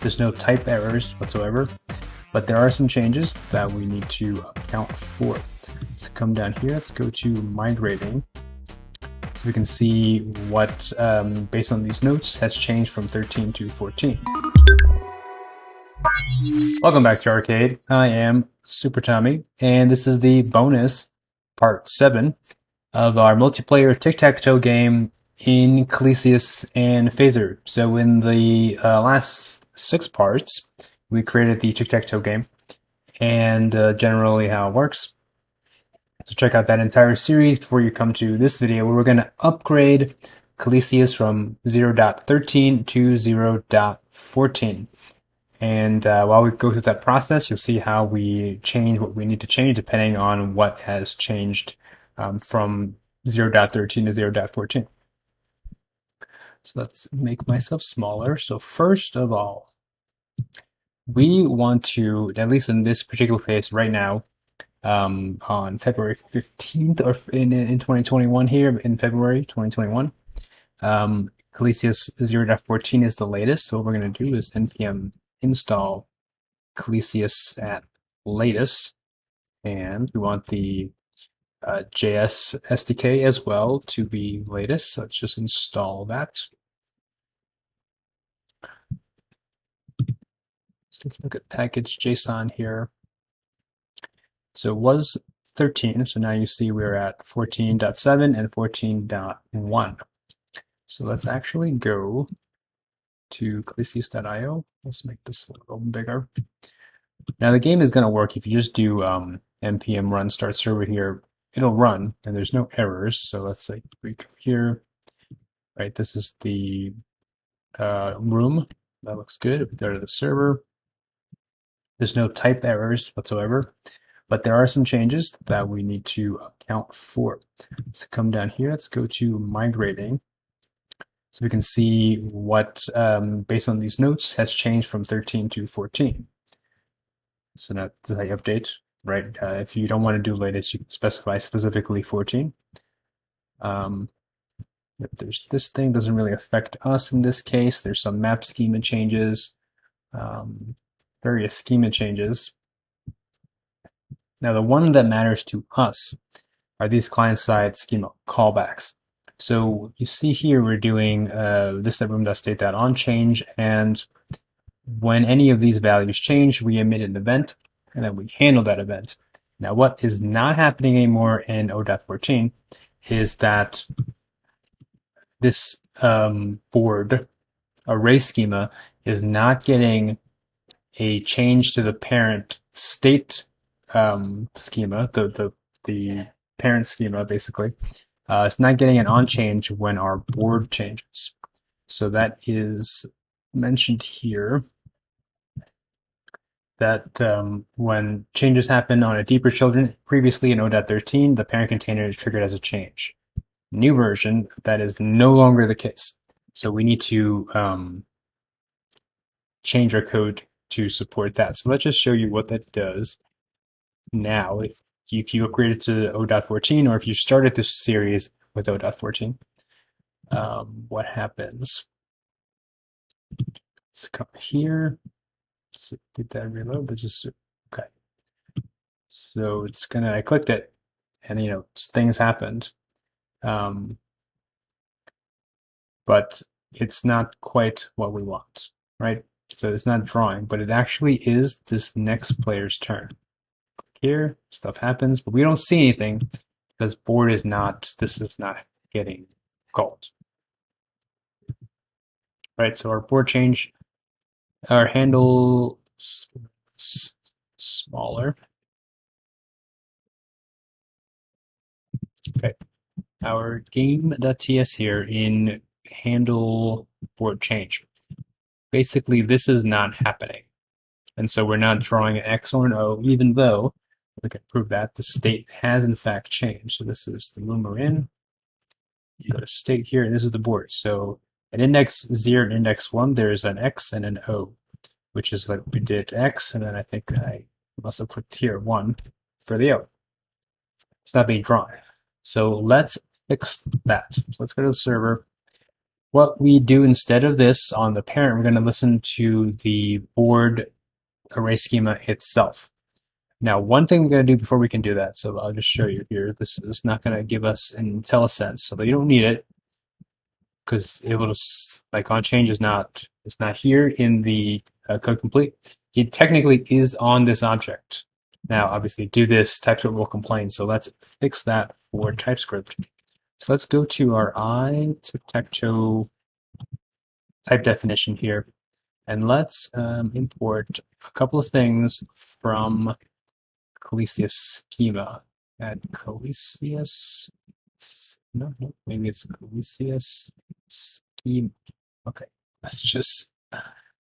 There's no type errors whatsoever, but there are some changes that we need to account for. Let's come down here, let's go to migrating. So we can see what, based on these notes, has changed from 13 to 14. Welcome back to Arcade. I am Super Tommy, and this is the bonus part 7 of our multiplayer tic-tac-toe game in Colyseus and Phaser. So in the last 6 parts, we created the tic-tac-toe game and generally how it works. So check out that entire series before you come to this video where we're going to upgrade Colyseus from 0.13 to 0.14. And while we go through that process, you'll see how we change what we need to change depending on what has changed from 0.13 to 0.14. So let's make myself smaller. So first of all, we want to, at least in this particular case right now, on February 15th or in 2021 here, in February 2021, Colyseus 0.14 is the latest. So what we're going to do is npm install Colyseus at latest, and we want the JS SDK as well to be latest. So let's just install that. So let's look at package.json here. So it was 13, so now you see we're at 14.7 and 14.1. So let's actually go to Colyseus.io. Let's make this a little bigger. Now the game is going to work if you just do npm run start server here. It'll run and there's no errors. So let's say we go here. Right, this is the room. That looks good. If we go to the server, there's no type errors whatsoever, but there are some changes that we need to account for. Let's come down here. Let's go to migrating. So we can see what, based on these notes, has changed from 13 to 14. So now that's how you update, right? If you don't want to do latest, you can specify specifically 14. There's this thing doesn't really affect us in this case. There's some map schema changes, various schema changes. Now the one that matters to us are these client-side schema callbacks. So you see here we're doing this.room.state.onChange, and when any of these values change, we emit an event, and then we handle that event. Now what is not happening anymore in 0.14 is that this board array schema is not getting a change to the parent state schema, the parent schema basically. It's not getting an on change when our board changes. So that is mentioned here, that when changes happen on a deeper children, previously in 0.13, the parent container is triggered as a change. New version, that is no longer the case. So we need to change our code to support that. So let's just show you what that does now. If you upgraded to 0.14, or if you started this series with 0.14, what happens? Let's come here. So did that reload? But just okay. So it's gonna. I clicked it, and things happened, but it's not quite what we want, right? So it's not drawing, but it actually is this next player's turn. Here, stuff happens, but we don't see anything because board is not. This is not getting called. Right. So our board change. Our handle smaller. Okay. Our game.ts here in handle board change. Basically, this is not happening. And so we're not drawing an X or an O, even though we can prove that the state has in fact changed. So this is the room we're in. You go to state here, and this is the board. So at index 0 and index 1, there's an X and an O, which is like we did X, and then I think I must have clicked here 1 for the O. It's not being drawn. So let's fix that. So let's go to the server. What we do instead of this on the parent, we're going to listen to the board array schema itself. Now, one thing we're going to do before we can do that, so I'll just show you here. This is not going to give us an IntelliSense, so you don't need it because it will just, like on change is not, it's not here in the code complete. It technically is on this object. Now, obviously, do this, TypeScript will complain, so let's fix that for TypeScript. So let's go to our tic-tac-toe type definition here, and let's import a couple of things from Colyseus schema. Add Colyseus. No, maybe it's Colyseus schema. Okay, let's just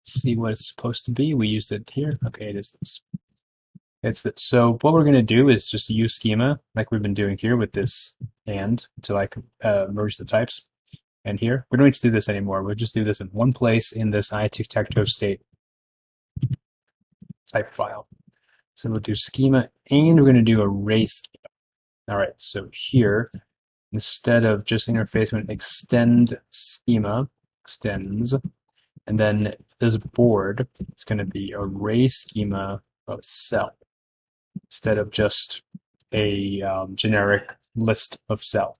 see what it's supposed to be. We used it here. Okay, it is this. It's this. So what we're going to do is just use schema like we've been doing here with this and to like merge the types. And here, we don't need to do this anymore. We'll just do this in one place in this tic-tac-toe state type file. So we'll do schema, and we're going to do array schema. All right, so here, instead of just interface, we're going to extend schema, extends, and then this board, it's going to be array schema of cell, instead of just a generic list of cell.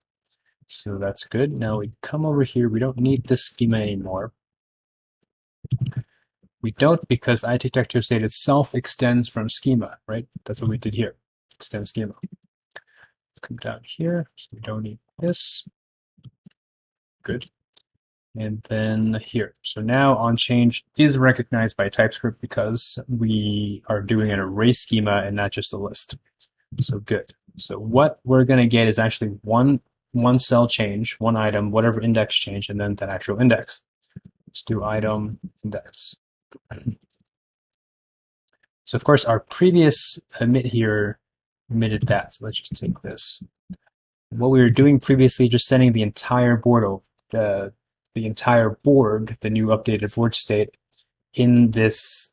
So that's good. Now we come over here. We don't need this schema anymore. We don't because tic-tac-toe state itself extends from schema, right? That's what we did here. Extend schema. Let's come down here. So we don't need this. Good. And then here. So now onChange is recognized by TypeScript because we are doing an array schema and not just a list. So good. So what we're going to get is actually one cell change, one item, whatever index change, and then that actual index. Let's do item index. So of course our previous emit here emitted that. So let's just take this. What we were doing previously, just sending the entire board over, the entire board, the new updated board state in this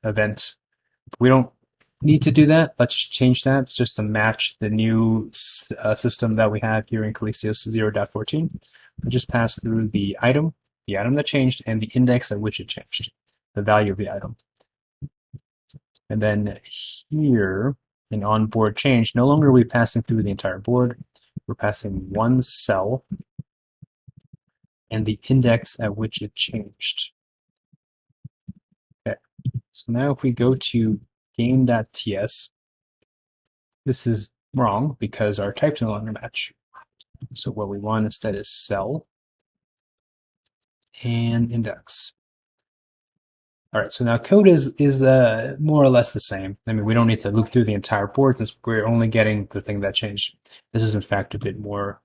event. We don't need to do that. Let's change that just to match the new system that we have here in Colyseus 0.14. We just pass through the item that changed, and the index at which it changed, the value of the item. And then here in onBoard change, no longer are we passing through the entire board. We're passing one cell and the index at which it changed. Okay, so now if we go to game.ts, this is wrong because our types no longer match. So what we want instead is cell and index. All right, so now code is more or less the same. I mean, we don't need to loop through the entire board because we're only getting the thing that changed. This is in fact a bit more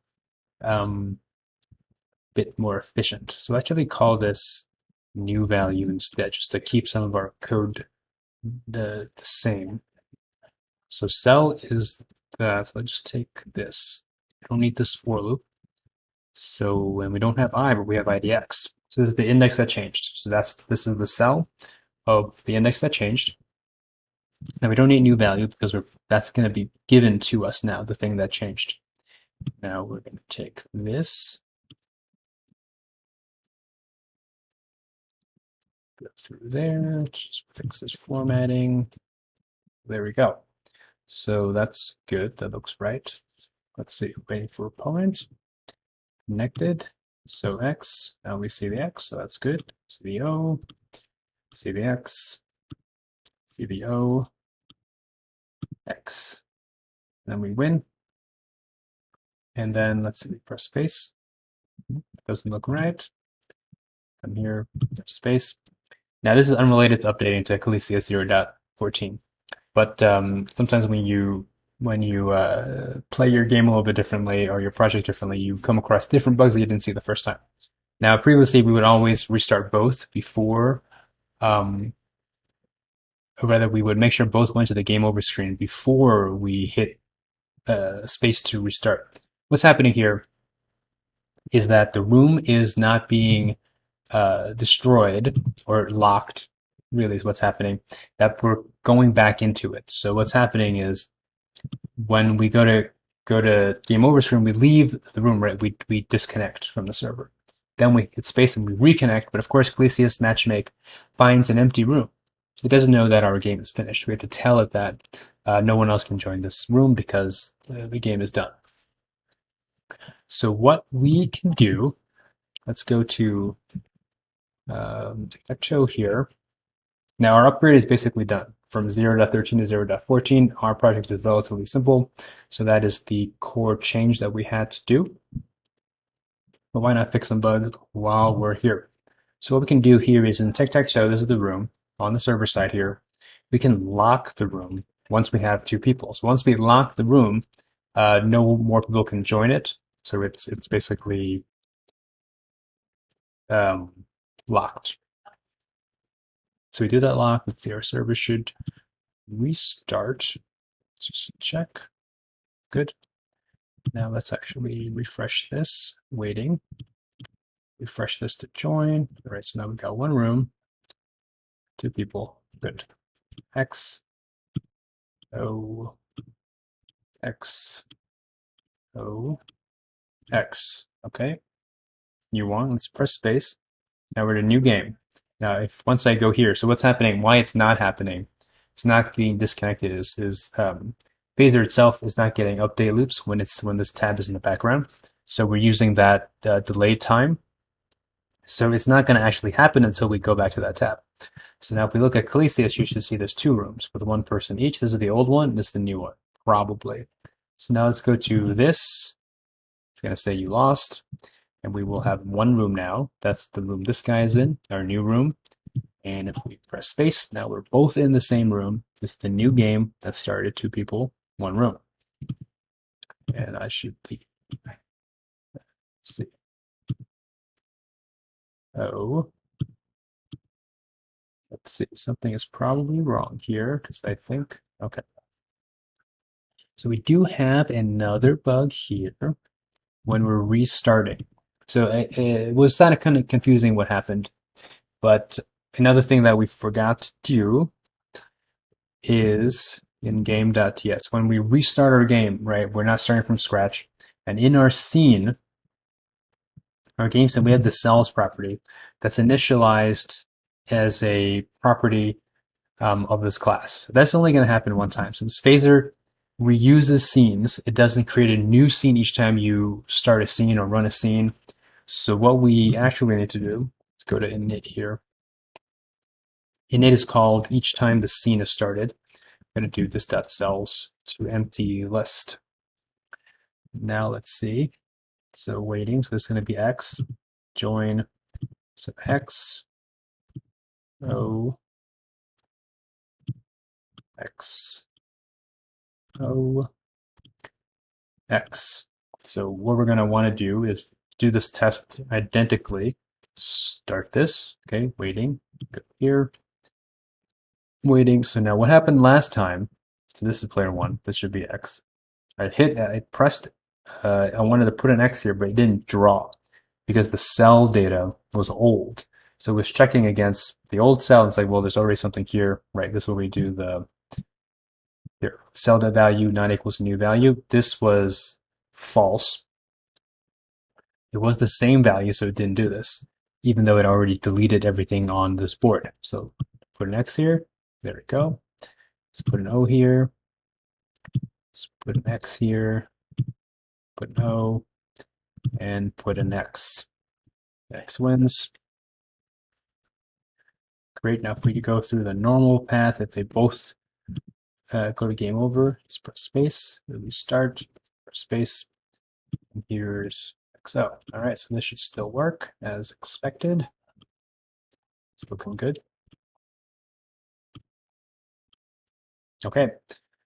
efficient. So let's actually call this new value instead, just to keep some of our code the same. So cell is that. So let's just take this. We don't need this for loop. So when we don't have I, but we have IDX. So this is the index that changed. So this is the cell of the index that changed. Now we don't need new value because that's going to be given to us now, the thing that changed. Now we're going to take this, go through there, just fix this formatting. There we go. So that's good. That looks right. Let's see. Waiting for opponent. Connected. So X. Now we see the X. So that's good. See the O. See the X. See the O. X. Then we win. And then let's see. Press space. Doesn't look right. Come here. Press space. Now this is unrelated to updating to Colyseus 0.14. But sometimes when you play your game a little bit differently or your project differently, you come across different bugs that you didn't see the first time. Now, previously, we would always restart both before, or rather, we would make sure both went to the game over screen before we hit space to restart. What's happening here is that the room is not being destroyed or locked, really is what's happening, that we're going back into it. So what's happening is when we go to game over screen, we leave the room, right? We disconnect from the server. Then we hit space and we reconnect, but of course Colyseus matchmake finds an empty room. It doesn't know that our game is finished. We have to tell it that no one else can join this room because the game is done. So what we can do, let's go to Tic-Tac-Toe here. Now our upgrade is basically done. From 0.13 to 0.14, our project is relatively simple. So that is the core change that we had to do. But why not fix some bugs while we're here? So what we can do here is in Tic-Tac-Toe, this is the room on the server side here. We can lock the room once we have 2 people. So once we lock the room, no more people can join it. So it's basically locked. So we do that lock. Let's see, our server should restart. Just check. Good. Now let's actually refresh this. Waiting. Refresh this to join. All right, so now we've got 1 room, 2 people. Good. X, O, X, O, X. Okay. New one. Let's press space. Now we're in a new game. Now, if once I go here, so what's happening? Why it's not happening? It's not being disconnected. Is Phaser itself is not getting update loops when this tab is in the background. So we're using that delay time. So it's not going to actually happen until we go back to that tab. So now if we look at Colyseus, you should see there's 2 rooms with 1 person each. This is the old one. This is the new one, probably. So now let's go to this. It's going to say you lost. And we will have 1 room now. That's the room this guy is in, our new room. And if we press space, now we're both in the same room. This is the new game that started 2 people, 1 room. And I should be, let's see. Oh, let's see, something is probably wrong here because I think, okay. So we do have another bug here when we're restarting. So it was kind of confusing what happened, but another thing that we forgot to do is in game.ts, when we restart our game, right, we're not starting from scratch, and in our scene, our game scene, we have the cells property that's initialized as a property of this class. That's only going to happen 1 time. Since Phaser reuses scenes, it doesn't create a new scene each time you start a scene or run a scene. So what we actually need to do, let's go to init here. Init is called each time the scene is started. I'm going to do this dot cells to empty list. Now let's see. So waiting, so this is going to be X, join, so X, O, X, O, X. So what we're going to want to do is do this test identically. Start this, okay, waiting, go here, waiting. So now what happened last time, so this is player 1, this should be X. I pressed, I wanted to put an X here, but it didn't draw because the cell data was old. So it was checking against the old cell. It's like, well, there's already something here, right? This is where we do the here, cell value not equals new value. This was false. It was the same value, so it didn't do this, even though it already deleted everything on this board. So put an X here. There we go. Let's put an O here. Let's put an X here. Put an O. And put an X. X wins. Great. Now if we go through the normal path, if they both go to game over, just press space, restart, press space, and here's XO. All right, so this should still work as expected. It's looking good. Okay,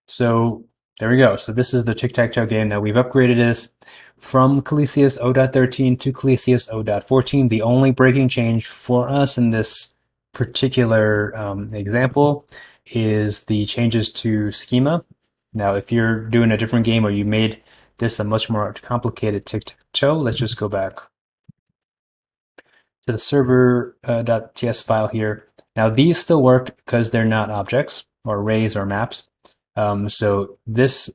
so there we go. So this is the Tic-Tac-Toe game. Now we've upgraded this from Colyseus 0.13 to Colyseus 0.14. The only breaking change for us in this particular example is the changes to Schema. Now, if you're doing a different game or you made this a much more complicated Tic-Tac-Toe, let's just go back to the server.ts file here. Now, these still work because they're not objects or arrays or maps. So the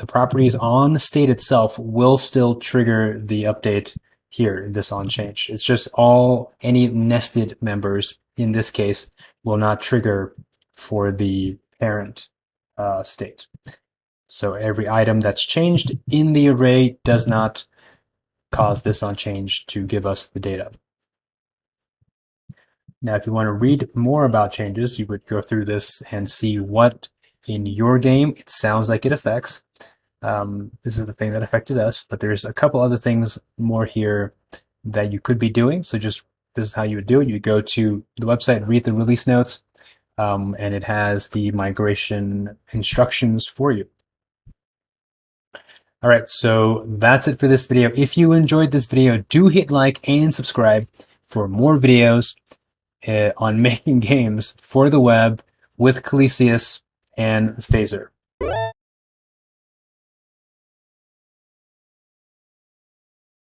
properties on the state itself will still trigger the update here in this onChange. It's just all any nested members in this case will not trigger for the parent state. So every item that's changed in the array does not cause this onChange to give us the data. Now, if you want to read more about changes, you would go through this and see what in your game it sounds like it affects. This is the thing that affected us, but there's a couple other things more here that you could be doing. So just this is how you would do it. You go to the website, read the release notes, and it has the migration instructions for you. All right, so that's it for this video. If you enjoyed this video, do hit like and subscribe for more videos on making games for the web with Colyseus and Phaser.